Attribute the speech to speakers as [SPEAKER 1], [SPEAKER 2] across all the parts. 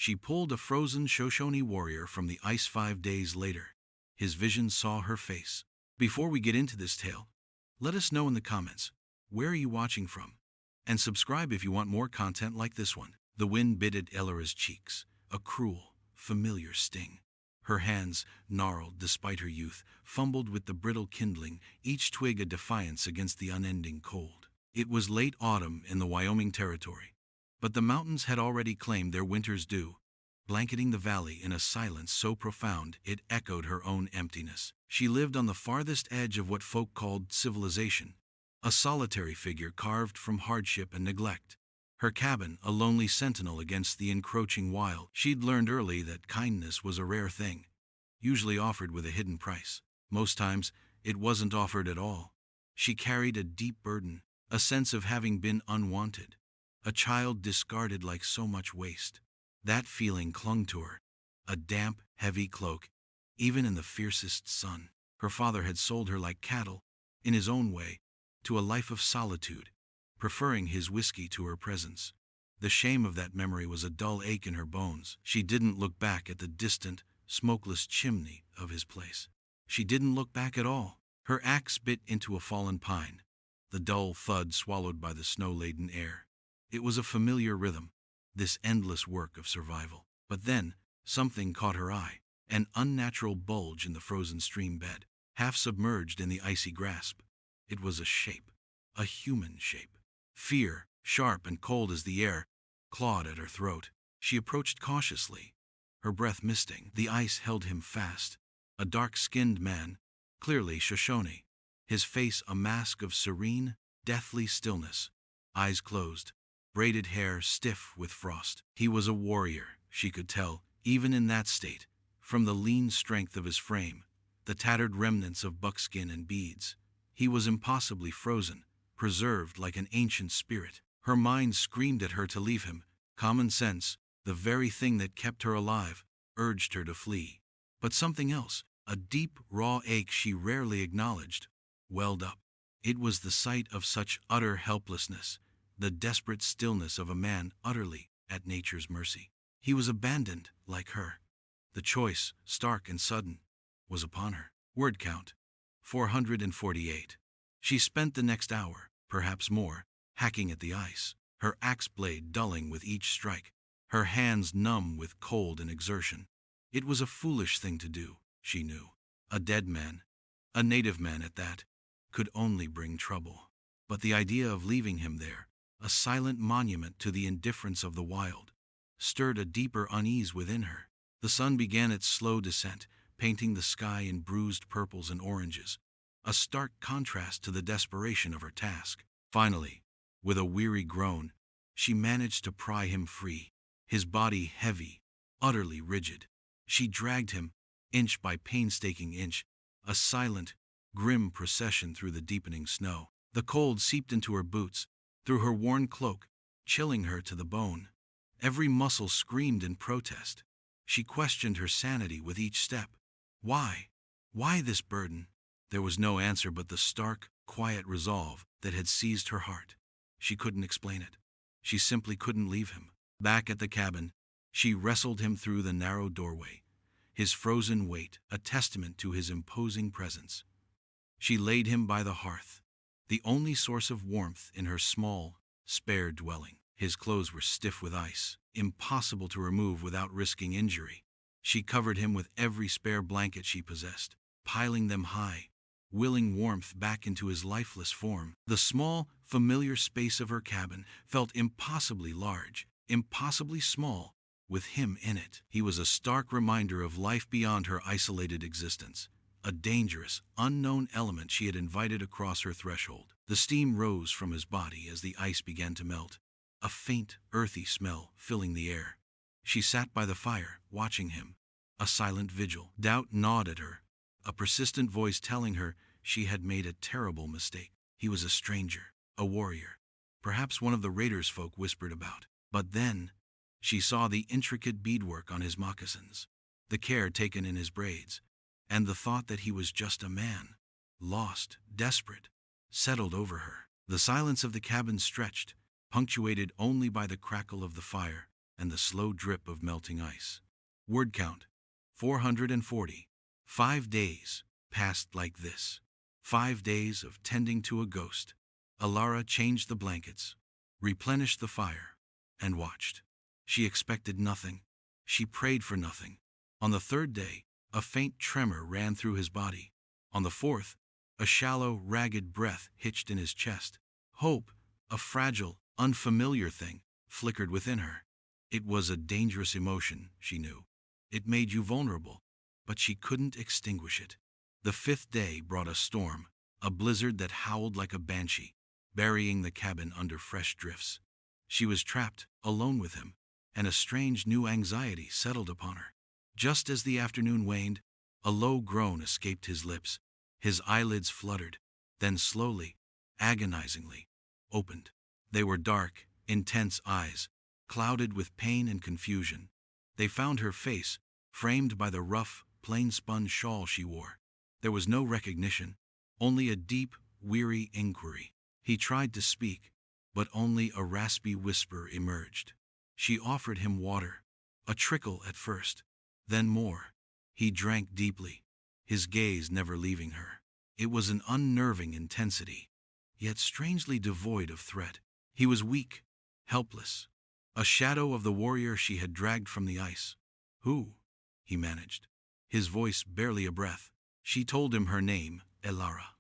[SPEAKER 1] She pulled a frozen Shoshone warrior from the ice 5 days later. His vision saw her face. Before we get into this tale, let us know in the comments, where are you watching from? And subscribe if you want more content like this one. The wind bit at Ellara's cheeks, a cruel, familiar sting. Her hands, gnarled despite her youth, fumbled with the brittle kindling, each twig a defiance against the unending cold. It was late autumn in the Wyoming Territory, but the mountains had already claimed their winter's due, blanketing the valley in a silence so profound it echoed her own emptiness. She lived on the farthest edge of what folk called civilization, a solitary figure carved from hardship and neglect. Her cabin, a lonely sentinel against the encroaching wild. She'd learned early that kindness was a rare thing, usually offered with a hidden price. Most times, it wasn't offered at all. She carried a deep burden, a sense of having been unwanted, a child discarded like so much waste. That feeling clung to her, a damp, heavy cloak, even in the fiercest sun. Her father had sold her like cattle, in his own way, to a life of solitude, preferring his whiskey to her presence. The shame of that memory was a dull ache in her bones. She didn't look back at the distant, smokeless chimney of his place. She didn't look back at all. Her axe bit into a fallen pine, the dull thud swallowed by the snow-laden air. It was a familiar rhythm, this endless work of survival. But then, something caught her eye, an unnatural bulge in the frozen stream bed, half submerged in the icy grasp. It was a shape, a human shape. Fear, sharp and cold as the air, clawed at her throat. She approached cautiously, her breath misting. The ice held him fast, a dark-skinned man, clearly Shoshone, his face a mask of serene, deathly stillness, eyes closed, braided hair stiff with frost. He was a warrior, she could tell, even in that state, from the lean strength of his frame, the tattered remnants of buckskin and beads. He was impossibly frozen, preserved like an ancient spirit. Her mind screamed at her to leave him. Common sense, the very thing that kept her alive, urged her to flee. But something else, a deep, raw ache she rarely acknowledged, welled up. It was the sight of such utter helplessness, the desperate stillness of a man utterly at nature's mercy. He was abandoned, like her. The choice, stark and sudden, was upon her. Word count, 448. She spent the next hour, perhaps more, hacking at the ice, her axe blade dulling with each strike, her hands numb with cold and exertion. It was a foolish thing to do, she knew. A dead man, a native man at that, could only bring trouble. But the idea of leaving him there, a silent monument to the indifference of the wild, stirred a deeper unease within her. The sun began its slow descent, painting the sky in bruised purples and oranges, a stark contrast to the desperation of her task. Finally, with a weary groan, she managed to pry him free, his body heavy, utterly rigid. She dragged him, inch by painstaking inch, a silent, grim procession through the deepening snow. The cold seeped into her boots, through her worn cloak, chilling her to the bone. Every muscle screamed in protest. She questioned her sanity with each step. Why? Why this burden? There was no answer but the stark, quiet resolve that had seized her heart. She couldn't explain it. She simply couldn't leave him. Back at the cabin, she wrestled him through the narrow doorway, his frozen weight a testament to his imposing presence. She laid him by the hearth, the only source of warmth in her small, spare dwelling. His clothes were stiff with ice, impossible to remove without risking injury. She covered him with every spare blanket she possessed, piling them high, willing warmth back into his lifeless form. The small, familiar space of her cabin felt impossibly large, impossibly small, with him in it. He was a stark reminder of life beyond her isolated existence, a dangerous, unknown element she had invited across her threshold. The steam rose from his body as the ice began to melt, a faint, earthy smell filling the air. She sat by the fire, watching him, a silent vigil. Doubt gnawed at her, a persistent voice telling her she had made a terrible mistake. He was a stranger, a warrior, perhaps one of the raiders folk whispered about. But then, she saw the intricate beadwork on his moccasins, the care taken in his braids, and the thought that he was just a man, lost, desperate, settled over her. The silence of the cabin stretched, punctuated only by the crackle of the fire, and the slow drip of melting ice. Word count: 440. 5 days passed like this. 5 days of tending to a ghost. Alara changed the blankets, replenished the fire, and watched. She expected nothing. She prayed for nothing. On the third day, a faint tremor ran through his body. On the fourth, a shallow, ragged breath hitched in his chest. Hope, a fragile, unfamiliar thing, flickered within her. It was a dangerous emotion, she knew. It made you vulnerable, but she couldn't extinguish it. The fifth day brought a storm, a blizzard that howled like a banshee, burying the cabin under fresh drifts. She was trapped, alone with him, and a strange new anxiety settled upon her. Just as the afternoon waned, a low groan escaped his lips. His eyelids fluttered, then slowly, agonizingly, opened. They were dark, intense eyes, clouded with pain and confusion. They found her face, framed by the rough, plain-spun shawl she wore. There was no recognition, only a deep, weary inquiry. He tried to speak, but only a raspy whisper emerged. She offered him water, a trickle at first, then more. He drank deeply, his gaze never leaving her. It was an unnerving intensity, yet strangely devoid of threat. He was weak, helpless, a shadow of the warrior she had dragged from the ice. Who? He managed, his voice barely a breath. She told him her name, Alara,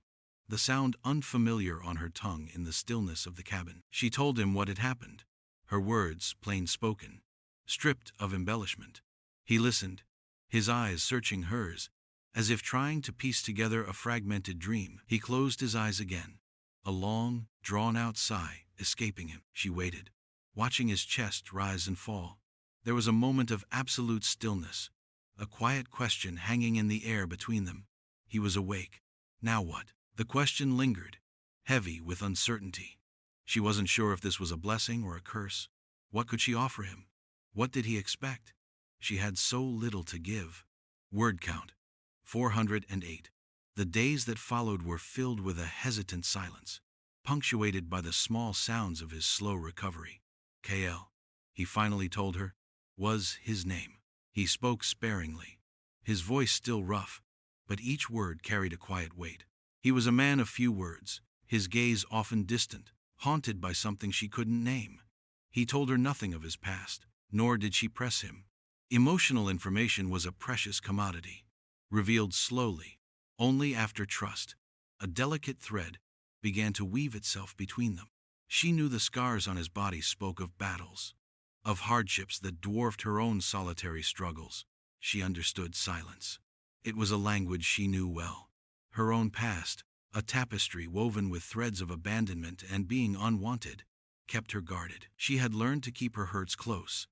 [SPEAKER 1] the sound unfamiliar on her tongue in the stillness of the cabin. She told him what had happened, her words plain spoken, stripped of embellishment. He listened, his eyes searching hers, as if trying to piece together a fragmented dream. He closed his eyes again, a long, drawn-out sigh escaping him. She waited, watching his chest rise and fall. There was a moment of absolute stillness, a quiet question hanging in the air between them. He was awake. Now what? The question lingered, heavy with uncertainty. She wasn't sure if this was a blessing or a curse. What could she offer him? What did he expect? She had so little to give. Word count: 408. The days that followed were filled with a hesitant silence, punctuated by the small sounds of his slow recovery. KL, he finally told her, was his name. He spoke sparingly, his voice still rough, but each word carried a quiet weight. He was a man of few words, his gaze often distant, haunted by something she couldn't name. He told her nothing of his past, nor did she press him. Emotional information was a precious commodity, revealed slowly, only after trust. A delicate thread began to weave itself between them. She knew the scars on his body spoke of battles, of hardships that dwarfed her own solitary struggles. She understood silence. It was a language she knew well. Her own past, a tapestry woven with threads of abandonment and being unwanted, kept her guarded. She had learned to keep her hurts close,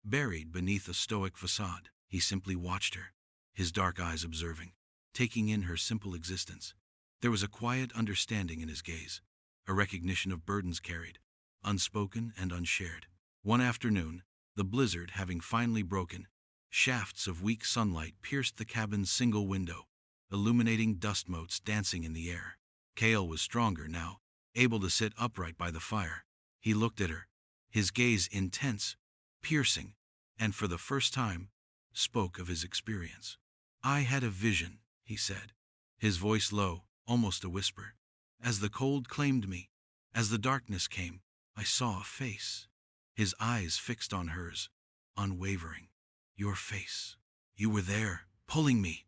[SPEAKER 1] buried beneath a stoic facade. He simply watched her, his dark eyes observing, taking in her simple existence. There was a quiet understanding in his gaze, a recognition of burdens carried, unspoken and unshared. One afternoon, the blizzard having finally broken, shafts of weak sunlight pierced the cabin's single window, illuminating dust motes dancing in the air. Kale was stronger now, able to sit upright by the fire. He looked at her, his gaze intense, piercing, and for the first time, spoke of his experience. I had a vision, he said, his voice low, almost a whisper. As the cold claimed me, as the darkness came, I saw a face. His eyes fixed on hers, unwavering. Your face. You were there, pulling me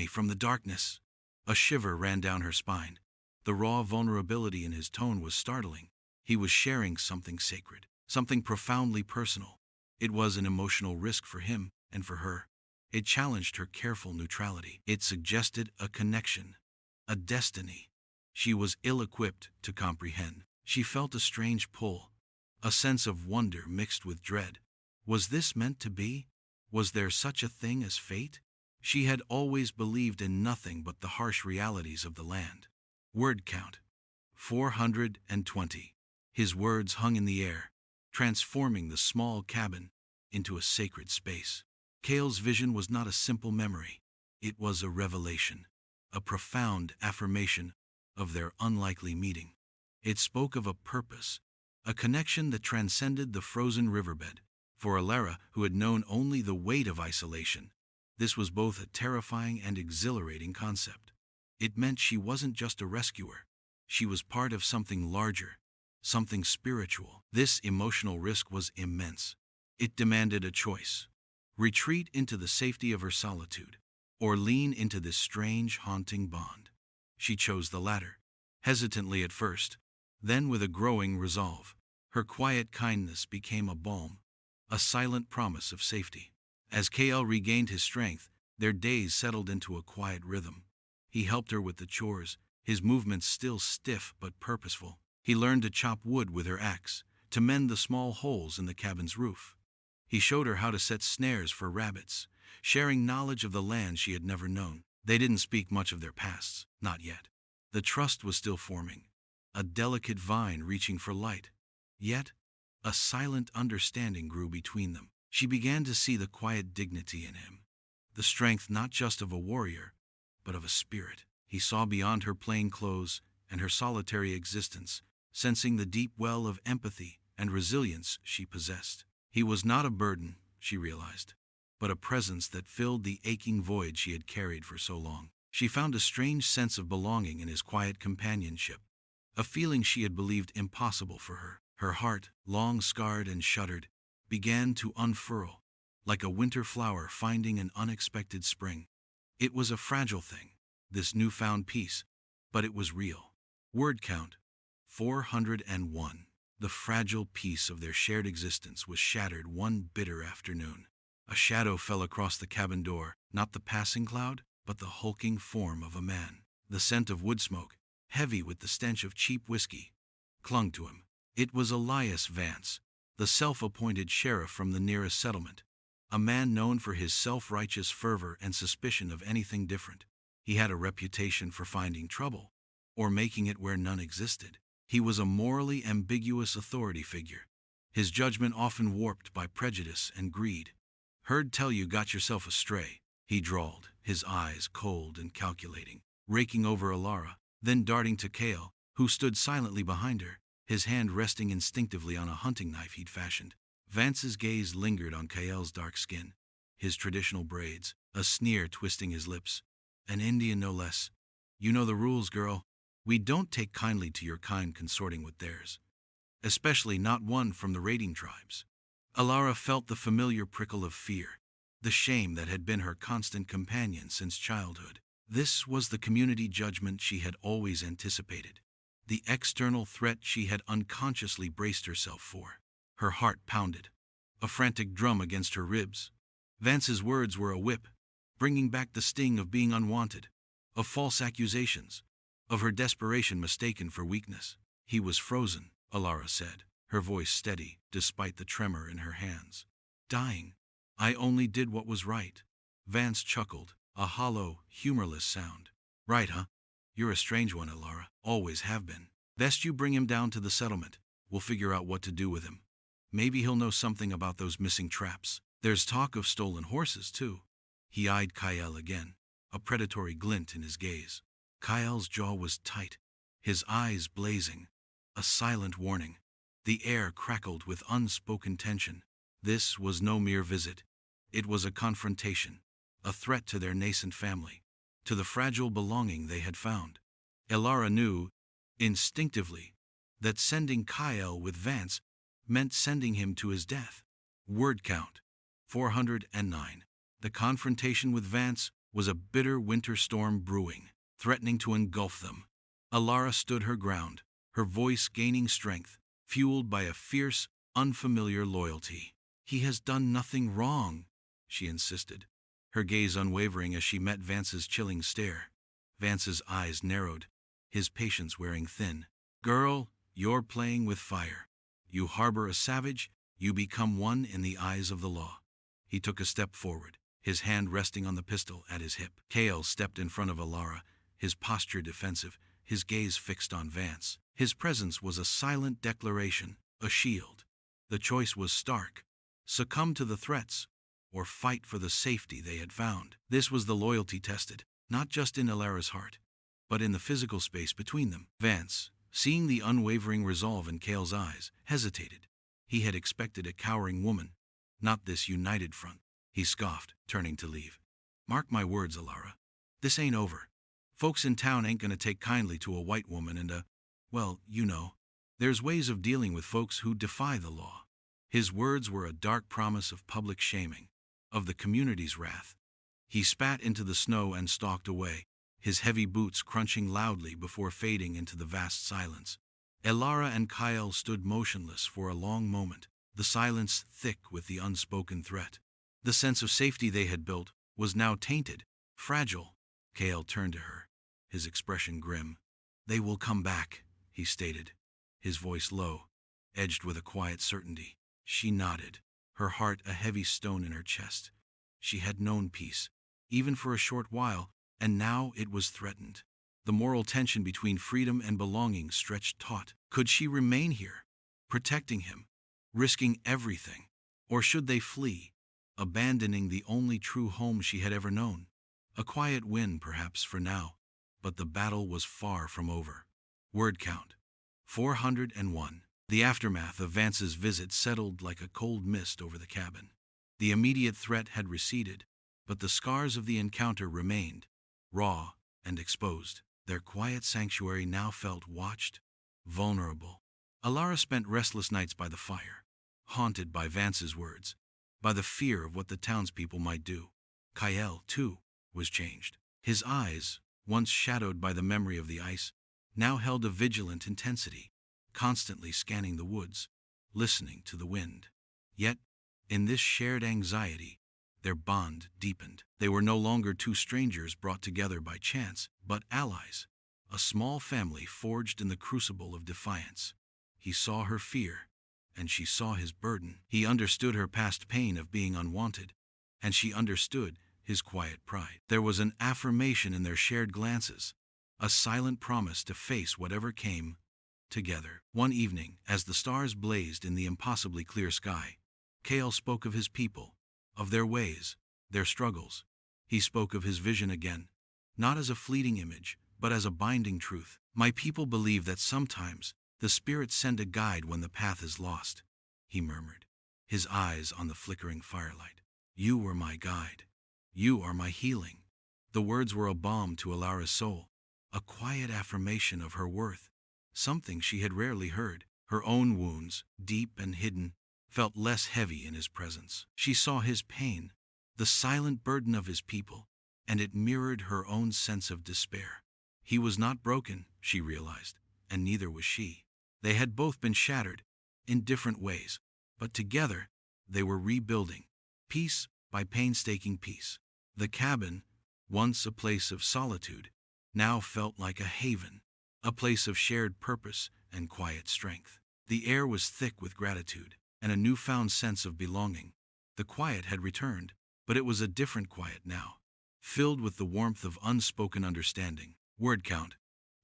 [SPEAKER 1] from the darkness. A shiver ran down her spine. The raw vulnerability in his tone was startling. He was sharing something sacred, something profoundly personal. It was an emotional risk for him and for her. It challenged her careful neutrality. It suggested a connection, a destiny she was ill-equipped to comprehend. She felt a strange pull, a sense of wonder mixed with dread. Was this meant to be? Was there such a thing as fate? She had always believed in nothing but the harsh realities of the land. Word count: 420. His words hung in the air, transforming the small cabin into a sacred space. Kale's vision was not a simple memory. It was a revelation, a profound affirmation of their unlikely meeting. It spoke of a purpose, a connection that transcended the frozen riverbed, For Alara, who had known only the weight of isolation, this was both a terrifying and exhilarating concept. It meant she wasn't just a rescuer. She was part of something larger, something spiritual. This emotional risk was immense. It demanded a choice: retreat into the safety of her solitude, or lean into this strange, haunting bond. She chose the latter, hesitantly at first, then with a growing resolve. Her quiet kindness became a balm, a silent promise of safety. As KL regained his strength, their days settled into a quiet rhythm. He helped her with the chores, his movements still stiff but purposeful. He learned to chop wood with her axe, to mend the small holes in the cabin's roof. He showed her how to set snares for rabbits, sharing knowledge of the land she had never known. They didn't speak much of their pasts, not yet. The trust was still forming, a delicate vine reaching for light. Yet, a silent understanding grew between them. She began to see the quiet dignity in him, the strength not just of a warrior, but of a spirit. He saw beyond her plain clothes and her solitary existence, sensing the deep well of empathy and resilience she possessed. He was not a burden, she realized, but a presence that filled the aching void she had carried for so long. She found a strange sense of belonging in his quiet companionship, a feeling she had believed impossible for her. Her heart, long scarred and shuttered, began to unfurl, like a winter flower finding an unexpected spring. It was a fragile thing, this newfound peace, but it was real. Word count: 401. The fragile peace of their shared existence was shattered one bitter afternoon. A shadow fell across the cabin door, not the passing cloud, but the hulking form of a man. The scent of wood smoke, heavy with the stench of cheap whiskey, clung to him. It was Elias Vance, the self-appointed sheriff from the nearest settlement, a man known for his self-righteous fervor and suspicion of anything different. He had a reputation for finding trouble, or making it where none existed. He was a morally ambiguous authority figure, his judgment often warped by prejudice and greed. "Heard tell you got yourself astray," he drawled, his eyes cold and calculating, raking over Alara, then darting to Kale, who stood silently behind her, his hand resting instinctively on a hunting knife he'd fashioned. Vance's gaze lingered on Kael's dark skin, his traditional braids, a sneer twisting his lips. "An Indian no less. You know the rules, girl. We don't take kindly to your kind consorting with theirs. Especially not one from the raiding tribes." Alara felt the familiar prickle of fear, the shame that had been her constant companion since childhood. This was the community judgment she had always anticipated, the external threat she had unconsciously braced herself for. Her heart pounded, a frantic drum against her ribs. Vance's words were a whip, bringing back the sting of being unwanted, of false accusations, of her desperation mistaken for weakness. "He was frozen," Alara said, her voice steady despite the tremor in her hands. "Dying. I only did what was right." Vance chuckled, a hollow, humorless sound. "Right, huh? You're a strange one, Alara. Always have been. Best you bring him down to the settlement. We'll figure out what to do with him. Maybe he'll know something about those missing traps. There's talk of stolen horses, too." He eyed Kael again, a predatory glint in his gaze. Kael's jaw was tight, his eyes blazing, a silent warning. The air crackled with unspoken tension. This was no mere visit. It was a confrontation, a threat to their nascent family, to the fragile belonging they had found. Alara knew, instinctively, that sending Kael with Vance meant sending him to his death. Word count: 409. The confrontation with Vance was a bitter winter storm brewing, threatening to engulf them. Alara stood her ground, her voice gaining strength, fueled by a fierce, unfamiliar loyalty. "He has done nothing wrong," she insisted, her gaze unwavering as she met Vance's chilling stare. Vance's eyes narrowed, his patience wearing thin. "Girl, you're playing with fire. You harbor a savage, you become one in the eyes of the law." He took a step forward, his hand resting on the pistol at his hip. Kael stepped in front of Alara, his posture defensive, his gaze fixed on Vance. His presence was a silent declaration, a shield. The choice was stark: succumb to the threats, or fight for the safety they had found. This was the loyalty tested, not just in Alara's heart, but in the physical space between them. Vance, seeing the unwavering resolve in Kael's eyes, hesitated. He had expected a cowering woman, not this united front. He scoffed, turning to leave. Mark my words, Alara. This ain't over. Folks in town ain't gonna take kindly to a white woman and well, you know. There's ways of dealing with folks who defy the law. His words were a dark promise of public shaming, of the community's wrath. He spat into the snow and stalked away, his heavy boots crunching loudly before fading into the vast silence. Elara and Kyle stood motionless for a long moment, the silence thick with the unspoken threat. The sense of safety they had built was now tainted, fragile. Kyle turned to her, his expression grim. They will come back, he stated, his voice low, edged with a quiet certainty. She nodded, her heart a heavy stone in her chest. She had known peace, even for a short while, and now it was threatened. The moral tension between freedom and belonging stretched taut. Could she remain here, protecting him, risking everything? Or should they flee, abandoning the only true home she had ever known? A quiet win, perhaps, for now, but the battle was far from over. Word count: 401. The aftermath of Vance's visit settled like a cold mist over the cabin. The immediate threat had receded, but the scars of the encounter remained, raw and exposed. Their quiet sanctuary now felt watched, vulnerable. Alara spent restless nights by the fire, haunted by Vance's words, by the fear of what the townspeople might do. Kyle, too, was changed. His eyes, once shadowed by the memory of the ice, now held a vigilant intensity, constantly scanning the woods, listening to the wind. Yet, in this shared anxiety, their bond deepened. They were no longer two strangers brought together by chance, but allies, a small family forged in the crucible of defiance. He saw her fear, and she saw his burden. He understood her past pain of being unwanted, and she understood his quiet pride. There was an affirmation in their shared glances, a silent promise to face whatever came, together. One evening, as the stars blazed in the impossibly clear sky, Kale spoke of his people, of their ways, their struggles. He spoke of his vision again, not as a fleeting image, but as a binding truth. My people believe that sometimes the spirits send a guide when the path is lost, he murmured, his eyes on the flickering firelight. You were my guide. You are my healing. The words were a balm to Alara's soul, a quiet affirmation of her worth, something she had rarely heard. Her own wounds, deep and hidden, felt less heavy in his presence. She saw his pain, the silent burden of his people, and it mirrored her own sense of despair. He was not broken, she realized, and neither was she. They had both been shattered, in different ways, but together they were rebuilding, piece by painstaking piece. The cabin, once a place of solitude, now felt like a haven, a place of shared purpose and quiet strength. The air was thick with gratitude and a newfound sense of belonging. The quiet had returned, but it was a different quiet now, filled with the warmth of unspoken understanding. Word count: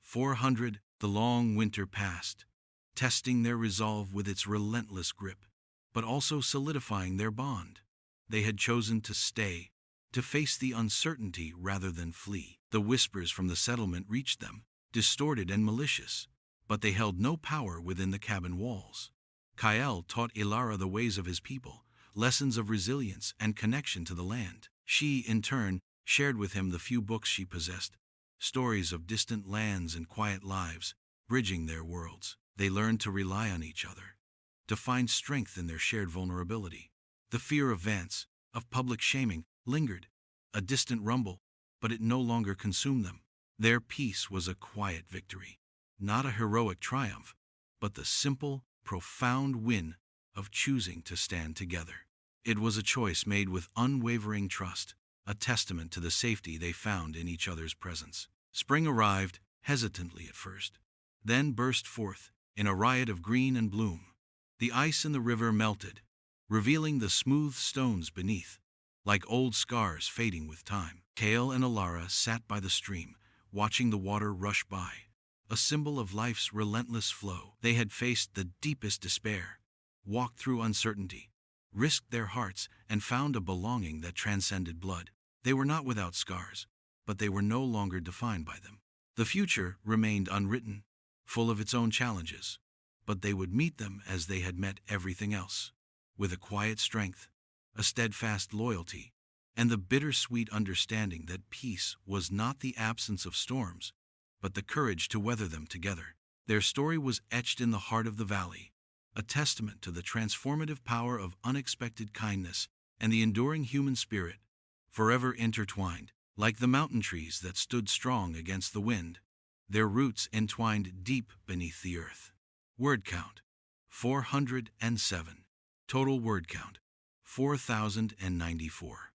[SPEAKER 1] 400. The long winter passed, testing their resolve with its relentless grip, but also solidifying their bond. They had chosen to stay, to face the uncertainty rather than flee. The whispers from the settlement reached them, distorted and malicious, but they held no power within the cabin walls. Kyle taught Ilara the ways of his people, lessons of resilience and connection to the land. She, in turn, shared with him the few books she possessed, stories of distant lands and quiet lives, bridging their worlds. They learned to rely on each other, to find strength in their shared vulnerability. The fear of Vance, of public shaming, lingered, a distant rumble, but it no longer consumed them. Their peace was a quiet victory, not a heroic triumph, but the simple, profound win of choosing to stand together. It was a choice made with unwavering trust, a testament to the safety they found in each other's presence. Spring arrived, hesitantly at first, then burst forth in a riot of green and bloom. The ice in the river melted, revealing the smooth stones beneath, like old scars fading with time. Kale and Alara sat by the stream, watching the water rush by, a symbol of life's relentless flow. They had faced the deepest despair, walked through uncertainty, risked their hearts, and found a belonging that transcended blood. They were not without scars, but they were no longer defined by them. The future remained unwritten, full of its own challenges, but they would meet them as they had met everything else, with a quiet strength, a steadfast loyalty, and the bittersweet understanding that peace was not the absence of storms, but the courage to weather them together. Their story was etched in the heart of the valley, a testament to the transformative power of unexpected kindness and the enduring human spirit, forever intertwined. Like the mountain trees that stood strong against the wind, their roots entwined deep beneath the earth. Word count: 407. Total word count: 4,094.